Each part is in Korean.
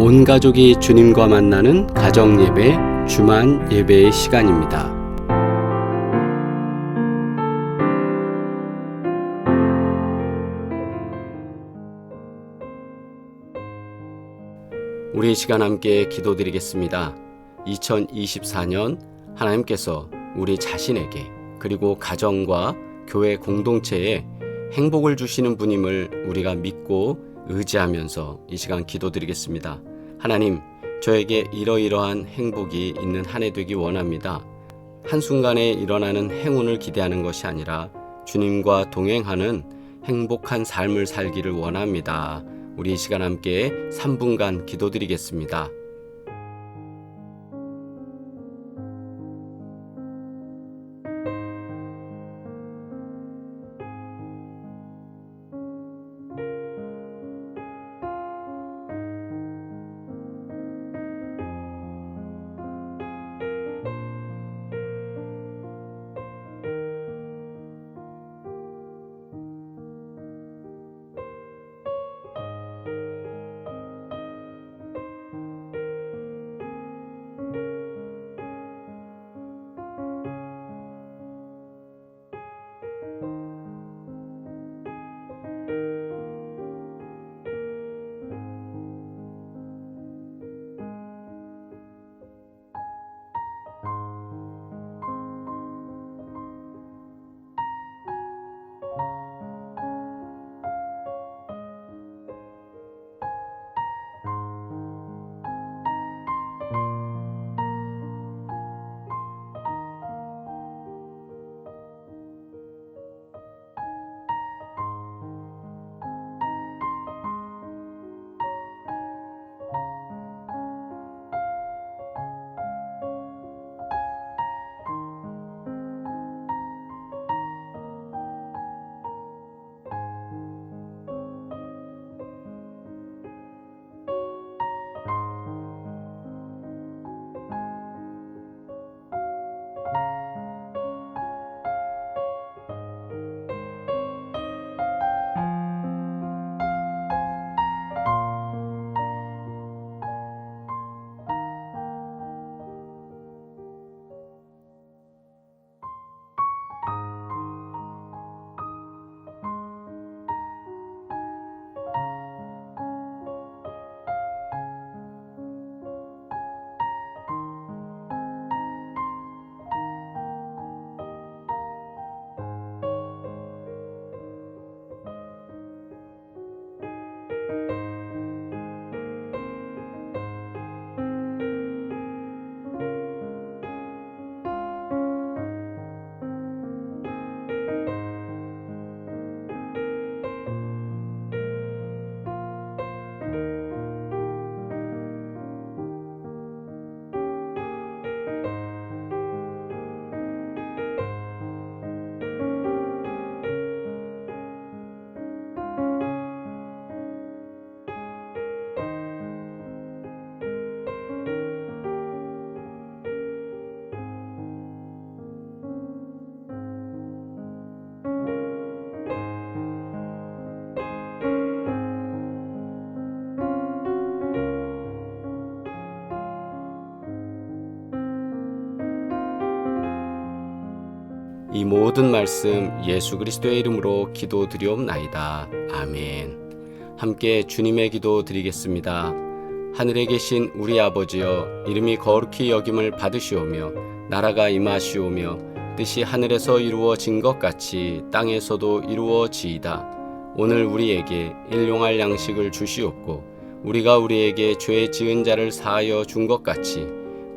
온 가족이 주님과 만나는 가정 예배, 주만 예배의 시간입니다. 우리 시간 함께 기도드리겠습니다. 2024년 하나님께서 우리 자신에게 그리고 가정과 교회 공동체에 행복을 주시는 분임을 우리가 믿고 의지하면서 이 시간 기도드리겠습니다. 하나님, 저에게 이러이러한 행복이 있는 한 해 되기 원합니다. 한순간에 일어나는 행운을 기대하는 것이 아니라 주님과 동행하는 행복한 삶을 살기를 원합니다. 우리 이 시간 함께 3분간 기도드리겠습니다. 이 모든 말씀 예수 그리스도의 이름으로 기도드리옵나이다. 아멘. 함께 주님의 기도 드리겠습니다. 하늘에 계신 우리 아버지여, 이름이 거룩히 여김을 받으시오며 나라가 임하시오며 뜻이 하늘에서 이루어진 것 같이 땅에서도 이루어지이다. 오늘 우리에게 일용할 양식을 주시옵고 우리가 우리에게 죄 지은 자를 사하여 준 것 같이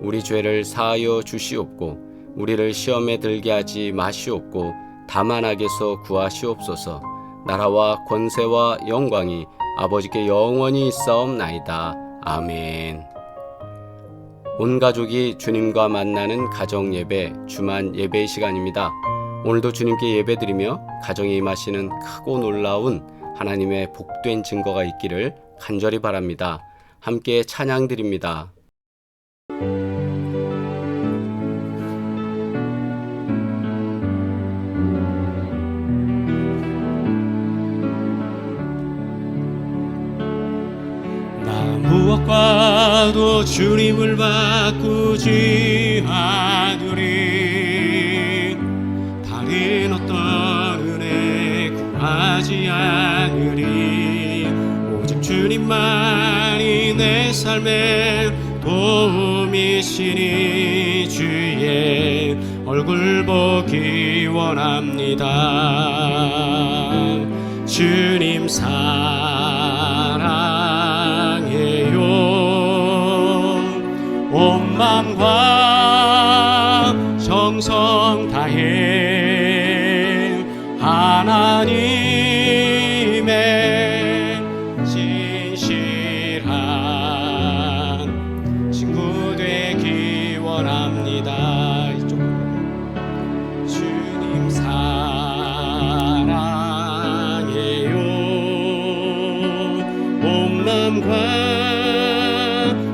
우리 죄를 사하여 주시옵고 우리를 시험에 들게 하지 마시옵고 다만 악에서 구하시옵소서. 나라와 권세와 영광이 아버지께 영원히 있사옵나이다. 아멘. 온 가족이 주님과 만나는 가정 예배, 주만 예배의 시간입니다. 오늘도 주님께 예배드리며 가정에 임하시는 크고 놀라운 하나님의 복된 증거가 있기를 간절히 바랍니다. 함께 찬양드립니다. 무엇과도 주님을 바꾸지 않으리. 다른 어떤 은혜 구하지 않으리. 오직 주님만이 내 삶의 도움이시니 주의 얼굴 보기 원합니다. 주님 사랑해요. 온 마음과 정성 다해 하나님의 진실한 친구 되기 원합니다. 이쪽. 주님 사랑해요. 온 마음과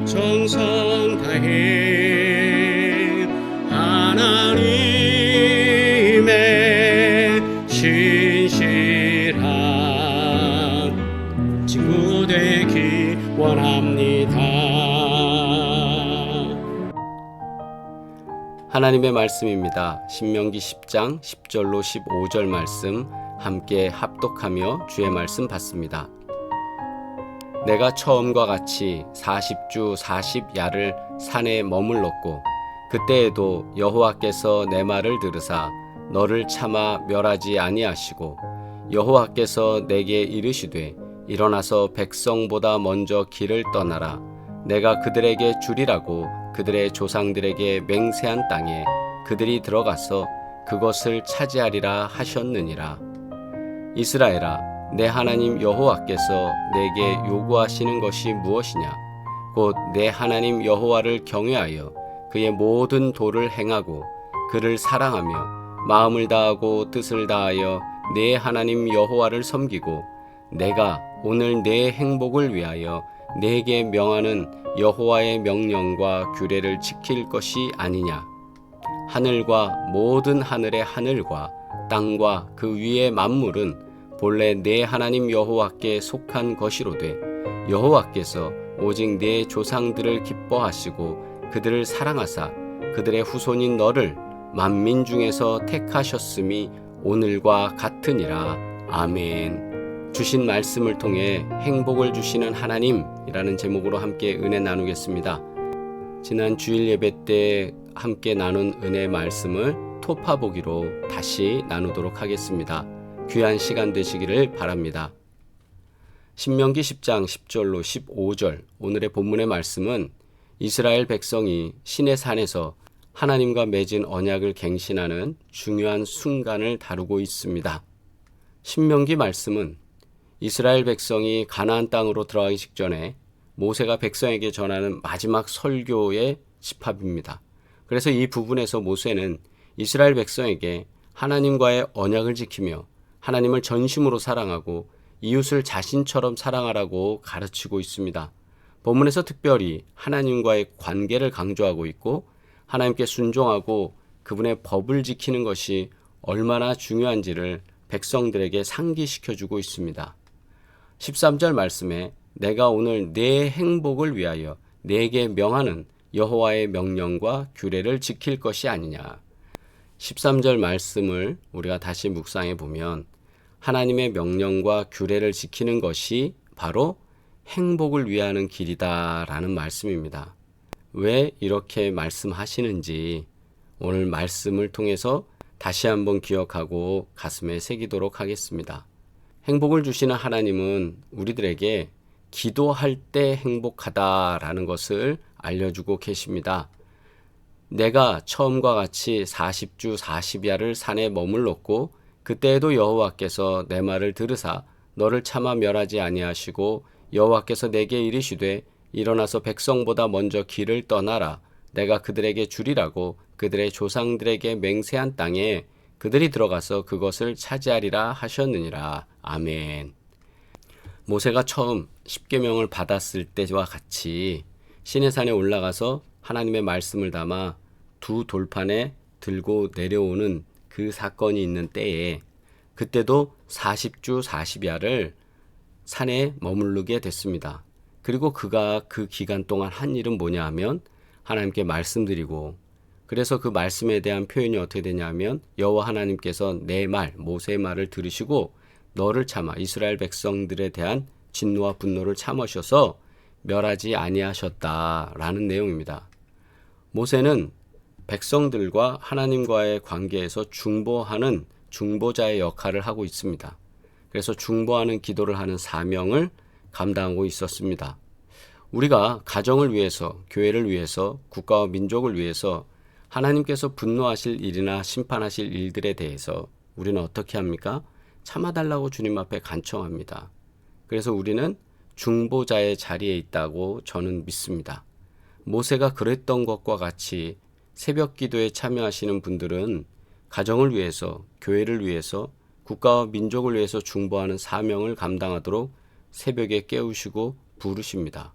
정성 다해 하나님의 신실한 친구 되기 원합니다. 하나님의 말씀입니다. 신명기 10장 10절로 15절 말씀 함께 합독하며 주의 말씀 받습니다. 내가 처음과 같이 40주 40야를 산에 머물렀고 그때에도 여호와께서 내 말을 들으사 너를 차마 멸하지 아니하시고 여호와께서 내게 이르시되 일어나서 백성보다 먼저 길을 떠나라. 내가 그들에게 주리라고 그들의 조상들에게 맹세한 땅에 그들이 들어가서 그것을 차지하리라 하셨느니라. 이스라엘아, 내 하나님 여호와께서 내게 요구하시는 것이 무엇이냐? 곧 내 하나님 여호와를 경외하여 그의 모든 도를 행하고 그를 사랑하며 마음을 다하고 뜻을 다하여 내 하나님 여호와를 섬기고 내가 오늘 내 행복을 위하여 내게 명하는 여호와의 명령과 규례를 지킬 것이 아니냐? 하늘과 모든 하늘의 하늘과 땅과 그 위의 만물은 본래 내 하나님 여호와께 속한 것이로되 여호와께서 오직 내 조상들을 기뻐하시고 그들을 사랑하사 그들의 후손인 너를 만민 중에서 택하셨음이 오늘과 같으니라. 아멘. 주신 말씀을 통해 행복을 주시는 하나님이라는 제목으로 함께 은혜 나누겠습니다. 지난 주일 예배 때 함께 나눈 은혜 말씀을 토파보기로 다시 나누도록 하겠습니다. 귀한 시간 되시기를 바랍니다. 신명기 10장 10절로 15절 오늘의 본문의 말씀은 이스라엘 백성이 시내 산에서 하나님과 맺은 언약을 갱신하는 중요한 순간을 다루고 있습니다. 신명기 말씀은 이스라엘 백성이 가나안 땅으로 들어가기 직전에 모세가 백성에게 전하는 마지막 설교의 집합입니다. 그래서 이 부분에서 모세는 이스라엘 백성에게 하나님과의 언약을 지키며 하나님을 전심으로 사랑하고 이웃을 자신처럼 사랑하라고 가르치고 있습니다. 본문에서 특별히 하나님과의 관계를 강조하고 있고 하나님께 순종하고 그분의 법을 지키는 것이 얼마나 중요한지를 백성들에게 상기시켜주고 있습니다. 13절 말씀에 내가 오늘 내 행복을 위하여 내게 명하는 여호와의 명령과 규례를 지킬 것이 아니냐. 13절 말씀을 우리가 다시 묵상해 보면 하나님의 명령과 규례를 지키는 것이 바로 행복을 위하는 길이다라는 말씀입니다. 왜 이렇게 말씀하시는지 오늘 말씀을 통해서 다시 한번 기억하고 가슴에 새기도록 하겠습니다. 행복을 주시는 하나님은 우리들에게 기도할 때 행복하다라는 것을 알려주고 계십니다. 내가 처음과 같이 40주 40야를 산에 머물렀고 그때에도 여호와께서 내 말을 들으사 너를 차마 멸하지 아니하시고 여호와께서 내게 이르시되 일어나서 백성보다 먼저 길을 떠나라. 내가 그들에게 주리라고 그들의 조상들에게 맹세한 땅에 그들이 들어가서 그것을 차지하리라 하셨느니라. 아멘. 모세가 처음 십계명을 받았을 때와 같이 시내산에 올라가서 하나님의 말씀을 담아 두 돌판에 들고 내려오는 그 사건이 있는 때에 그때도 40주 40야를 산에 머무르게 됐습니다. 그리고 그가 그 기간 동안 한 일은 뭐냐 하면 하나님께 말씀드리고, 그래서 그 말씀에 대한 표현이 어떻게 되냐면 여호와 하나님께서 내 말, 모세의 말을 들으시고 너를 참아 이스라엘 백성들에 대한 진노와 분노를 참으셔서 멸하지 아니하셨다라는 내용입니다. 모세는 백성들과 하나님과의 관계에서 중보하는 중보자의 역할을 하고 있습니다. 그래서 중보하는 기도를 하는 사명을 감당하고 있었습니다. 우리가 가정을 위해서, 교회를 위해서, 국가와 민족을 위해서 하나님께서 분노하실 일이나 심판하실 일들에 대해서 우리는 어떻게 합니까? 참아달라고 주님 앞에 간청합니다. 그래서 우리는 중보자의 자리에 있다고 저는 믿습니다. 모세가 그랬던 것과 같이 새벽 기도에 참여하시는 분들은 가정을 위해서, 교회를 위해서, 국가와 민족을 위해서 중보하는 사명을 감당하도록 새벽에 깨우시고 부르십니다.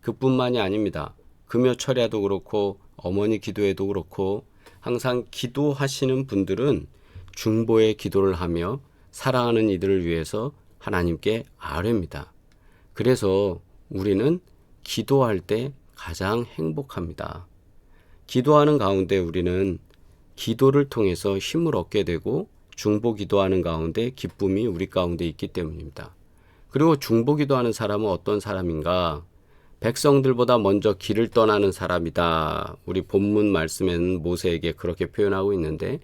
그뿐만이 아닙니다. 금요 철야도 그렇고 어머니 기도에도 그렇고 항상 기도하시는 분들은 중보의 기도를 하며 사랑하는 이들을 위해서 하나님께 아뢰입니다. 그래서 우리는 기도할 때 가장 행복합니다. 기도하는 가운데 우리는 기도를 통해서 힘을 얻게 되고 중보 기도하는 가운데 기쁨이 우리 가운데 있기 때문입니다. 그리고 중보 기도하는 사람은 어떤 사람인가? 백성들보다 먼저 길을 떠나는 사람이다. 우리 본문 말씀에는 모세에게 그렇게 표현하고 있는데,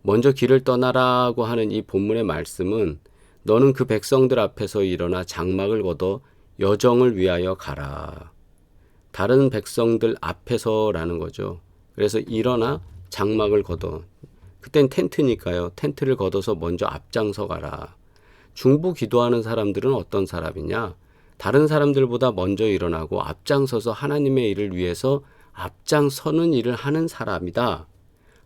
먼저 길을 떠나라고 하는 이 본문의 말씀은 너는 그 백성들 앞에서 일어나 장막을 걷어 여정을 위하여 가라. 다른 백성들 앞에서라는 거죠. 그래서 일어나 장막을 걷어. 그땐 텐트니까요. 텐트를 걷어서 먼저 앞장서 가라. 중보 기도하는 사람들은 어떤 사람이냐? 다른 사람들보다 먼저 일어나고 앞장서서 하나님의 일을 위해서 앞장서는 일을 하는 사람이다.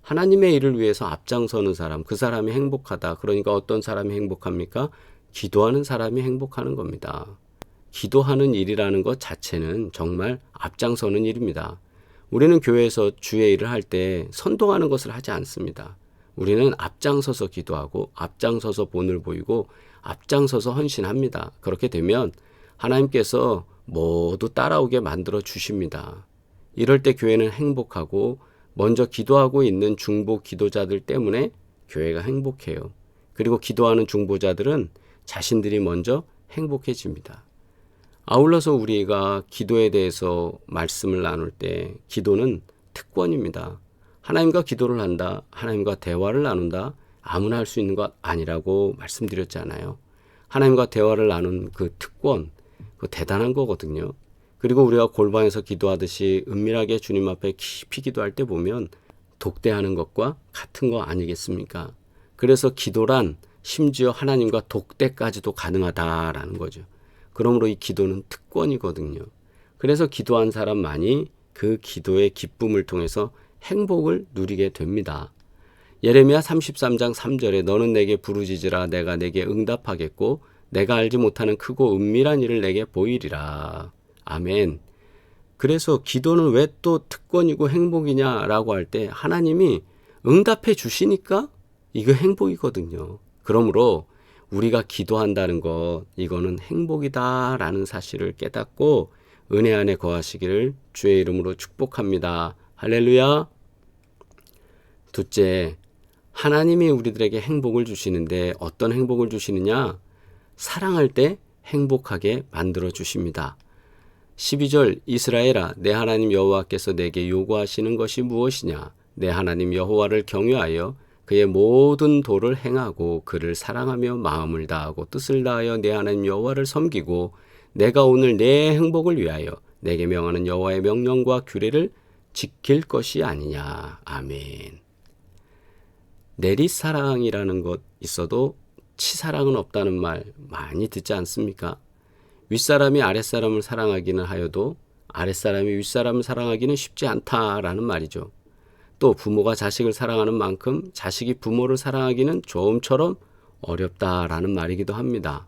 하나님의 일을 위해서 앞장서는 사람, 그 사람이 행복하다. 그러니까 어떤 사람이 행복합니까? 기도하는 사람이 행복하는 겁니다. 기도하는 일이라는 것 자체는 정말 앞장서는 일입니다. 우리는 교회에서 주의 일을 할 때 선동하는 것을 하지 않습니다. 우리는 앞장서서 기도하고 앞장서서 본을 보이고 앞장서서 헌신합니다. 그렇게 되면 하나님께서 모두 따라오게 만들어 주십니다. 이럴 때 교회는 행복하고 먼저 기도하고 있는 중보 기도자들 때문에 교회가 행복해요. 그리고 기도하는 중보자들은 자신들이 먼저 행복해집니다. 아울러서 우리가 기도에 대해서 말씀을 나눌 때 기도는 특권입니다. 하나님과 기도를 한다, 하나님과 대화를 나눈다, 아무나 할 수 있는 것 아니라고 말씀드렸잖아요. 하나님과 대화를 나눈 그 특권, 그 대단한 거거든요. 그리고 우리가 골방에서 기도하듯이 은밀하게 주님 앞에 깊이 기도할 때 보면 독대하는 것과 같은 거 아니겠습니까? 그래서 기도란 심지어 하나님과 독대까지도 가능하다라는 거죠. 그러므로 이 기도는 특권이거든요. 그래서 기도한 사람만이 그 기도의 기쁨을 통해서 행복을 누리게 됩니다. 예레미야 33장 3절에 너는 내게 부르짖으라 내가 내게 응답하겠고 내가 알지 못하는 크고 은밀한 일을 내게 보이리라. 아멘. 그래서 기도는 왜 또 특권이고 행복이냐라고 할 때 하나님이 응답해 주시니까 이거 행복이거든요. 그러므로 우리가 기도한다는 것, 이거는 행복이다라는 사실을 깨닫고 은혜 안에 거하시기를 주의 이름으로 축복합니다. 할렐루야. 둘째, 하나님이 우리들에게 행복을 주시는데 어떤 행복을 주시느냐? 사랑할 때 행복하게 만들어 주십니다. 12절 이스라엘아 내 하나님 여호와께서 내게 요구하시는 것이 무엇이냐? 내 하나님 여호와를 경외하여 그의 모든 도를 행하고 그를 사랑하며 마음을 다하고 뜻을 다하여 내 하나님 여호와를 섬기고 내가 오늘 내 행복을 위하여 내게 명하는 여호와의 명령과 규례를 지킬 것이 아니냐. 아멘. 내리사랑이라는 것 있어도 치사랑은 없다는 말 많이 듣지 않습니까? 윗사람이 아랫사람을 사랑하기는 하여도 아랫사람이 윗사람을 사랑하기는 쉽지 않다라는 말이죠. 또 부모가 자식을 사랑하는 만큼 자식이 부모를 사랑하기는 좀처럼 어렵다라는 말이기도 합니다.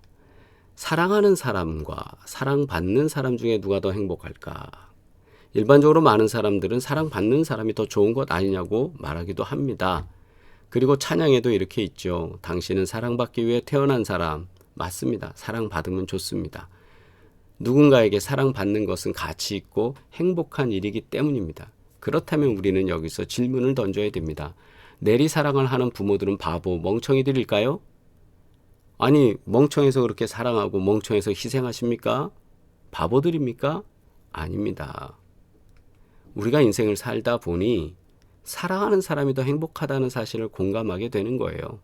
사랑하는 사람과 사랑받는 사람 중에 누가 더 행복할까? 일반적으로 많은 사람들은 사랑받는 사람이 더 좋은 것 아니냐고 말하기도 합니다. 그리고 찬양에도 이렇게 있죠. 당신은 사랑받기 위해 태어난 사람. 맞습니다. 사랑받으면 좋습니다. 누군가에게 사랑받는 것은 가치 있고 행복한 일이기 때문입니다. 그렇다면 우리는 여기서 질문을 던져야 됩니다. 내리 사랑을 하는 부모들은 바보, 멍청이들일까요? 아니, 멍청해서 그렇게 사랑하고 멍청해서 희생하십니까? 바보들입니까? 아닙니다. 우리가 인생을 살다 보니 사랑하는 사람이 더 행복하다는 사실을 공감하게 되는 거예요.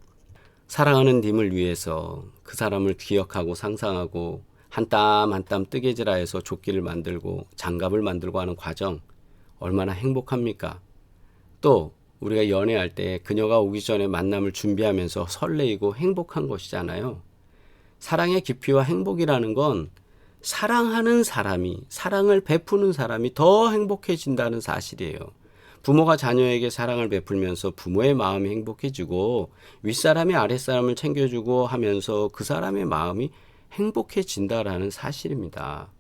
사랑하는 님을 위해서 그 사람을 기억하고 상상하고 한 땀 한 땀 뜨개질하여서 조끼를 만들고 장갑을 만들고 하는 과정 얼마나 행복합니까? 또 우리가 연애할 때 그녀가 오기 전에 만남을 준비하면서 설레이고 행복한 것이잖아요. 사랑의 깊이와 행복이라는 건 사랑하는 사람이, 사랑을 베푸는 사람이 더 행복해진다는 사실이에요. 부모가 자녀에게 사랑을 베풀면서 부모의 마음이 행복해지고 윗사람이 아랫사람을 챙겨주고 하면서 그 사람의 마음이 행복해진다라는 사실입니다.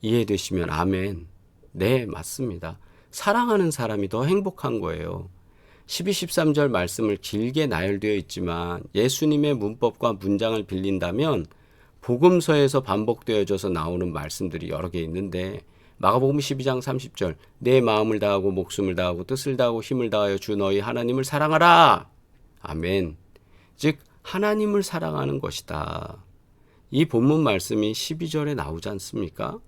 이해되시면 아멘. 네, 맞습니다. 사랑하는 사람이 더 행복한 거예요. 12, 13절 말씀을 길게 나열되어 있지만 예수님의 문법과 문장을 빌린다면 복음서에서 반복되어져서 나오는 말씀들이 여러 개 있는데 마가복음 12장 30절 내 마음을 다하고 목숨을 다하고 뜻을 다하고 힘을 다하여 주 너희 하나님을 사랑하라. 아멘. 즉 하나님을 사랑하는 것이다. 이 본문 말씀이 12절에 나오지 않습니까?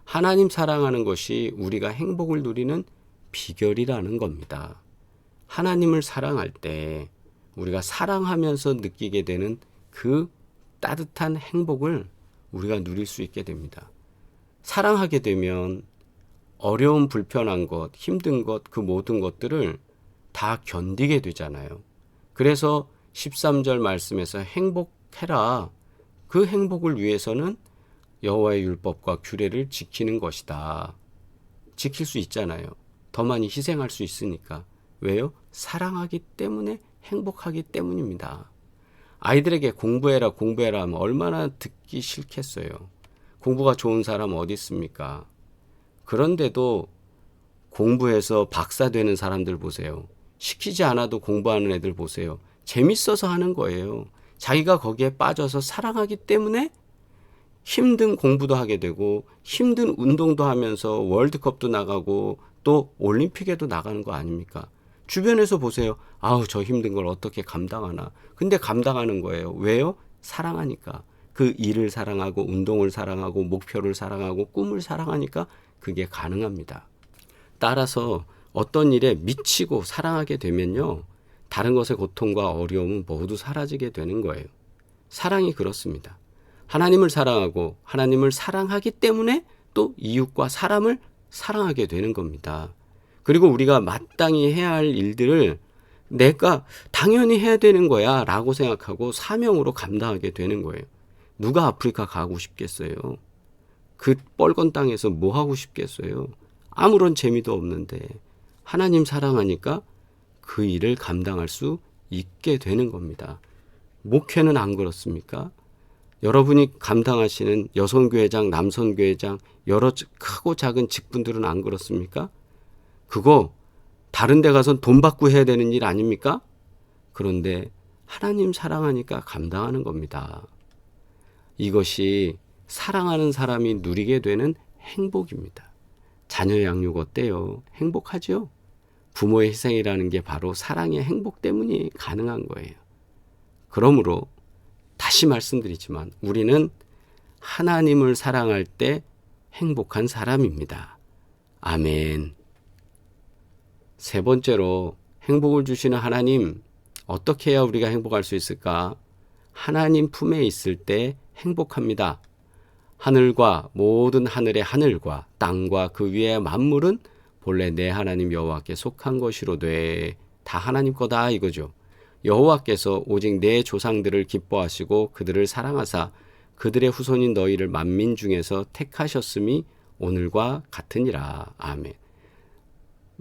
하나님 사랑하는 것이 우리가 행복을 누리는 비결이라는 겁니다. 하나님을 사랑할 때 우리가 사랑하면서 느끼게 되는 그 따뜻한 행복을 우리가 누릴 수 있게 됩니다. 사랑하게 되면 어려운 불편한 것, 힘든 것, 그 모든 것들을 다 견디게 되잖아요. 그래서 13절 말씀에서 행복해라. 그 행복을 위해서는 여호와의 율법과 규례를 지키는 것이다. 지킬 수 있잖아요. 더 많이 희생할 수 있으니까. 왜요? 사랑하기 때문에 행복하기 때문입니다. 아이들에게 공부해라 공부해라 하면 얼마나 듣기 싫겠어요. 공부가 좋은 사람 어디 있습니까? 그런데도 공부해서 박사 되는 사람들 보세요. 시키지 않아도 공부하는 애들 보세요. 재밌어서 하는 거예요. 자기가 거기에 빠져서 사랑하기 때문에 힘든 공부도 하게 되고 힘든 운동도 하면서 월드컵도 나가고 또 올림픽에도 나가는 거 아닙니까? 주변에서 보세요. 아우, 저 힘든 걸 어떻게 감당하나. 근데 감당하는 거예요. 왜요? 사랑하니까. 그 일을 사랑하고 운동을 사랑하고 목표를 사랑하고 꿈을 사랑하니까 그게 가능합니다. 따라서 어떤 일에 미치고 사랑하게 되면요. 다른 것의 고통과 어려움은 모두 사라지게 되는 거예요. 사랑이 그렇습니다. 하나님을 사랑하고 하나님을 사랑하기 때문에 또 이웃과 사람을 사랑하게 되는 겁니다. 그리고 우리가 마땅히 해야 할 일들을 내가 당연히 해야 되는 거야 라고 생각하고 사명으로 감당하게 되는 거예요. 누가 아프리카 가고 싶겠어요? 그 뻘건 땅에서 뭐 하고 싶겠어요? 아무런 재미도 없는데 하나님 사랑하니까 그 일을 감당할 수 있게 되는 겁니다. 목회는 안 그렇습니까? 여러분이 감당하시는 여성교회장, 남성교회장 여러 크고 작은 직분들은 안 그렇습니까? 그거 다른 데 가선 돈 받고 해야 되는 일 아닙니까? 그런데 하나님 사랑하니까 감당하는 겁니다. 이것이 사랑하는 사람이 누리게 되는 행복입니다. 자녀 양육 어때요? 행복하죠? 부모의 희생이라는 게 바로 사랑의 행복 때문이 가능한 거예요. 그러므로 다시 말씀드리지만 우리는 하나님을 사랑할 때 행복한 사람입니다. 아멘. 세 번째로 행복을 주시는 하나님, 어떻게 해야 우리가 행복할 수 있을까? 하나님 품에 있을 때 행복합니다. 하늘과 모든 하늘의 하늘과 땅과 그 위의 만물은 본래 내 하나님 여호와께 속한 것이로되 다 하나님 거다 이거죠. 여호와께서 오직 내 조상들을 기뻐하시고 그들을 사랑하사 그들의 후손인 너희를 만민 중에서 택하셨음이 오늘과 같으니라. 아멘.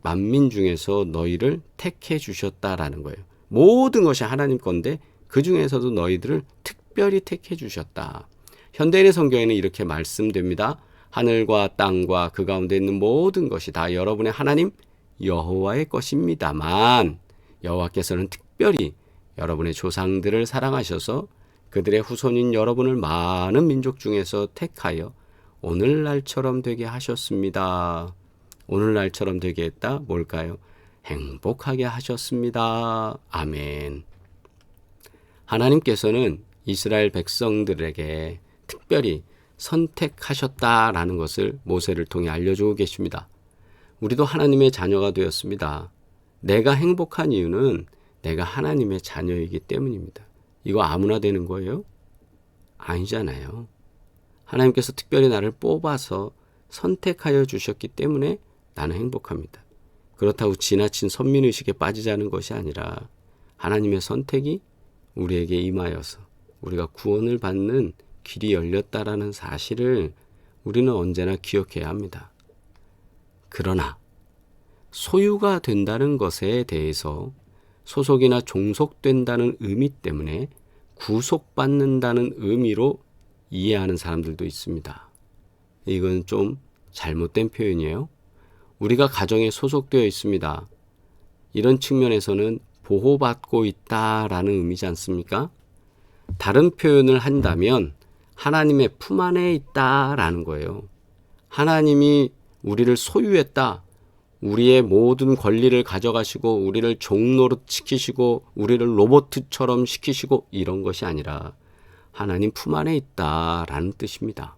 만민 중에서 너희를 택해 주셨다라는 거예요. 모든 것이 하나님 건데 그 중에서도 너희들을 특별히 택해 주셨다. 현대인의 성경에는 이렇게 말씀됩니다. 하늘과 땅과 그 가운데 있는 모든 것이 다 여러분의 하나님 여호와의 것입니다만 여호와께서는 특별히 여러분의 조상들을 사랑하셔서 그들의 후손인 여러분을 많은 민족 중에서 택하여 오늘날처럼 되게 하셨습니다. 오늘날처럼 되게 했다? 뭘까요? 행복하게 하셨습니다. 아멘. 하나님께서는 이스라엘 백성들에게 특별히 선택하셨다라는 것을 모세를 통해 알려주고 계십니다. 우리도 하나님의 자녀가 되었습니다. 내가 행복한 이유는 내가 하나님의 자녀이기 때문입니다. 이거 아무나 되는 거예요? 아니잖아요. 하나님께서 특별히 나를 뽑아서 선택하여 주셨기 때문에 나는 행복합니다. 그렇다고 지나친 선민의식에 빠지자는 것이 아니라 하나님의 선택이 우리에게 임하여서 우리가 구원을 받는 길이 열렸다라는 사실을 우리는 언제나 기억해야 합니다. 그러나 소유가 된다는 것에 대해서 소속이나 종속된다는 의미 때문에 구속받는다는 의미로 이해하는 사람들도 있습니다. 이건 좀 잘못된 표현이에요. 우리가 가정에 소속되어 있습니다. 이런 측면에서는 보호받고 있다라는 의미지 않습니까? 다른 표현을 한다면 하나님의 품 안에 있다라는 거예요. 하나님이 우리를 소유했다. 우리의 모든 권리를 가져가시고 우리를 종노릇 시키시고 우리를 로봇처럼 시키시고 이런 것이 아니라 하나님 품 안에 있다라는 뜻입니다.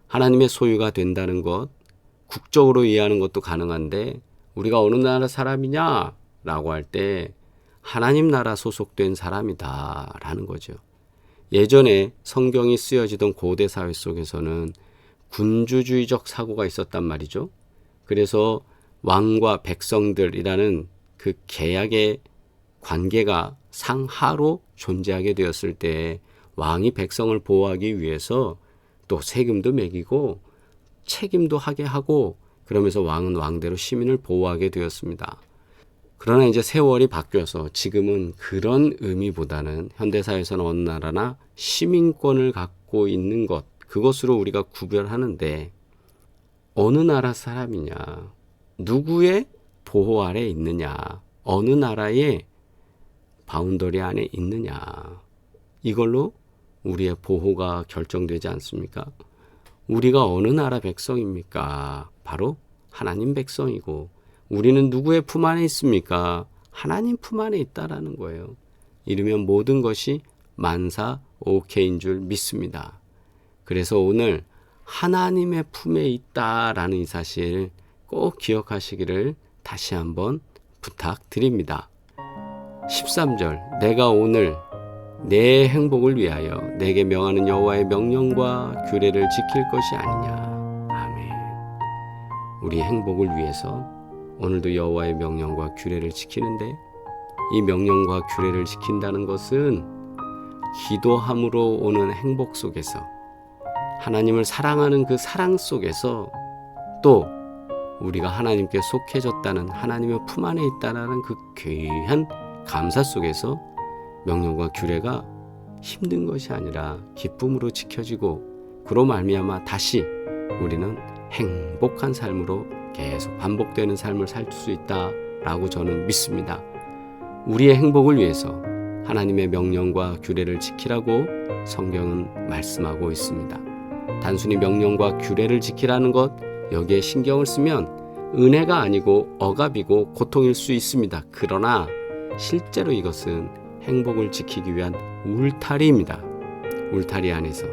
하나님의 소유가 된다는 것, 국적으로 이해하는 것도 가능한데 우리가 어느 나라 사람이냐? 라고 할 때 하나님 나라 소속된 사람이다 라는 거죠. 예전에 성경이 쓰여지던 고대 사회 속에서는 군주주의적 사고가 있었단 말이죠. 그래서 왕과 백성들이라는 그 계약의 관계가 상하로 존재하게 되었을 때 왕이 백성을 보호하기 위해서 또 세금도 매기고 책임도 하게 하고 그러면서 왕은 왕대로 시민을 보호하게 되었습니다. 그러나 이제 세월이 바뀌어서 지금은 그런 의미보다는 현대사회에서는 어느 나라나 시민권을 갖고 있는 것, 그것으로 우리가 구별하는데 어느 나라 사람이냐, 누구의 보호 아래 있느냐, 어느 나라의 바운더리 안에 있느냐, 이걸로 우리의 보호가 결정되지 않습니까? 우리가 어느 나라 백성입니까? 바로 하나님 백성이고 우리는 누구의 품 안에 있습니까? 하나님 품 안에 있다라는 거예요. 이러면 모든 것이 만사 오케이인 줄 믿습니다. 그래서 오늘 하나님의 품에 있다라는 이 사실 꼭 기억하시기를 다시 한번 부탁드립니다. 13절 내가 오늘 내 행복을 위하여 내게 명하는 여호와의 명령과 규례를 지킬 것이 아니냐. 아멘. 우리 행복을 위해서 오늘도 여호와의 명령과 규례를 지키는데 이 명령과 규례를 지킨다는 것은 기도함으로 오는 행복 속에서 하나님을 사랑하는 그 사랑 속에서 또 우리가 하나님께 속해졌다는 하나님의 품 안에 있다는 그 귀한 감사 속에서 명령과 규례가 힘든 것이 아니라 기쁨으로 지켜지고 그로 말미암아 다시 우리는 행복한 삶으로 계속 반복되는 삶을 살 수 있다라고 저는 믿습니다. 우리의 행복을 위해서 하나님의 명령과 규례를 지키라고 성경은 말씀하고 있습니다. 단순히 명령과 규례를 지키라는 것 여기에 신경을 쓰면 은혜가 아니고 억압이고 고통일 수 있습니다. 그러나 실제로 이것은 행복을 지키기 위한 울타리입니다. 울타리 안에서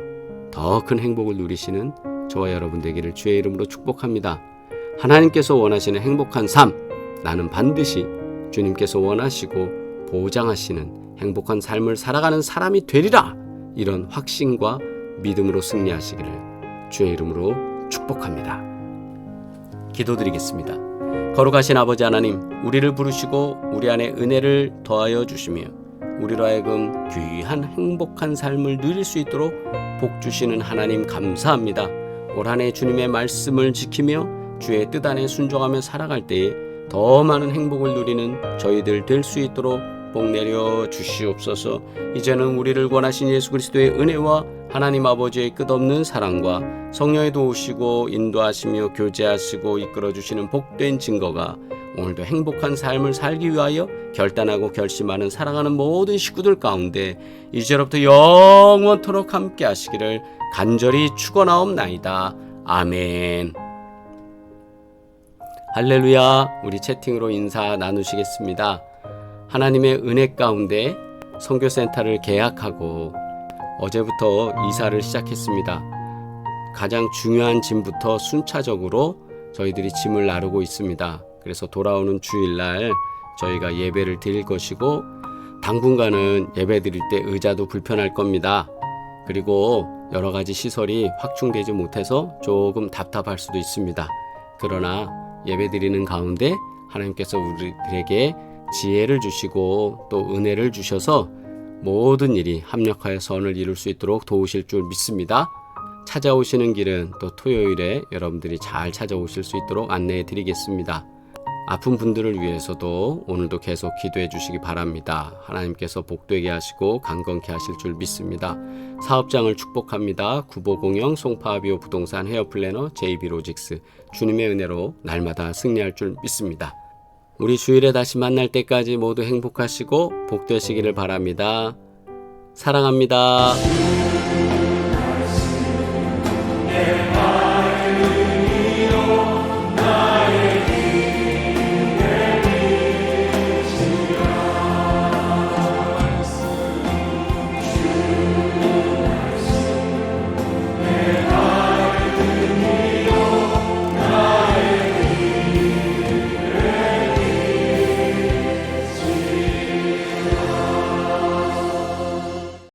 더 큰 행복을 누리시는 저와 여러분 되기를 주의 이름으로 축복합니다. 하나님께서 원하시는 행복한 삶, 나는 반드시 주님께서 원하시고 보장하시는 행복한 삶을 살아가는 사람이 되리라. 이런 확신과 믿음으로 승리하시기를 주의 이름으로 축복합니다. 기도드리겠습니다. 거룩하신 아버지 하나님, 우리를 부르시고 우리 안에 은혜를 더하여 주시며 우리로 하여금 귀한 행복한 삶을 누릴 수 있도록 복 주시는 하나님 감사합니다. 올 한 해 주님의 말씀을 지키며 주의 뜻 안에 순종하며 살아갈 때에 더 많은 행복을 누리는 저희들 될 수 있도록 복 내려 주시옵소서. 이제는 우리를 권하신 예수 그리스도의 은혜와 하나님 아버지의 끝없는 사랑과 성령의 도우시고 인도하시며 교제하시고 이끌어주시는 복된 증거가 오늘도 행복한 삶을 살기 위하여 결단하고 결심하는 사랑하는 모든 식구들 가운데 이제로부터 영원토록 함께 하시기를 간절히 축원하옵나이다. 아멘. 할렐루야. 우리 채팅으로 인사 나누시겠습니다. 하나님의 은혜 가운데 선교센터를 개학하고 어제부터 이사를 시작했습니다. 가장 중요한 짐부터 순차적으로 저희들이 짐을 나르고 있습니다. 그래서 돌아오는 주일날 저희가 예배를 드릴 것이고 당분간은 예배 드릴 때 의자도 불편할 겁니다. 그리고 여러 가지 시설이 확충되지 못해서 조금 답답할 수도 있습니다. 그러나 예배 드리는 가운데 하나님께서 우리들에게 지혜를 주시고 또 은혜를 주셔서 모든 일이 합력하여 선을 이룰 수 있도록 도우실 줄 믿습니다. 찾아오시는 길은 또 토요일에 여러분들이 잘 찾아오실 수 있도록 안내해 드리겠습니다. 아픈 분들을 위해서도 오늘도 계속 기도해 주시기 바랍니다. 하나님께서 복되게 하시고 강건케 하실 줄 믿습니다. 사업장을 축복합니다. 구보공영 송파비오 부동산 헤어플래너 JB로직스 주님의 은혜로 날마다 승리할 줄 믿습니다. 우리 주일에 다시 만날 때까지 모두 행복하시고 복되시기를 바랍니다. 사랑합니다.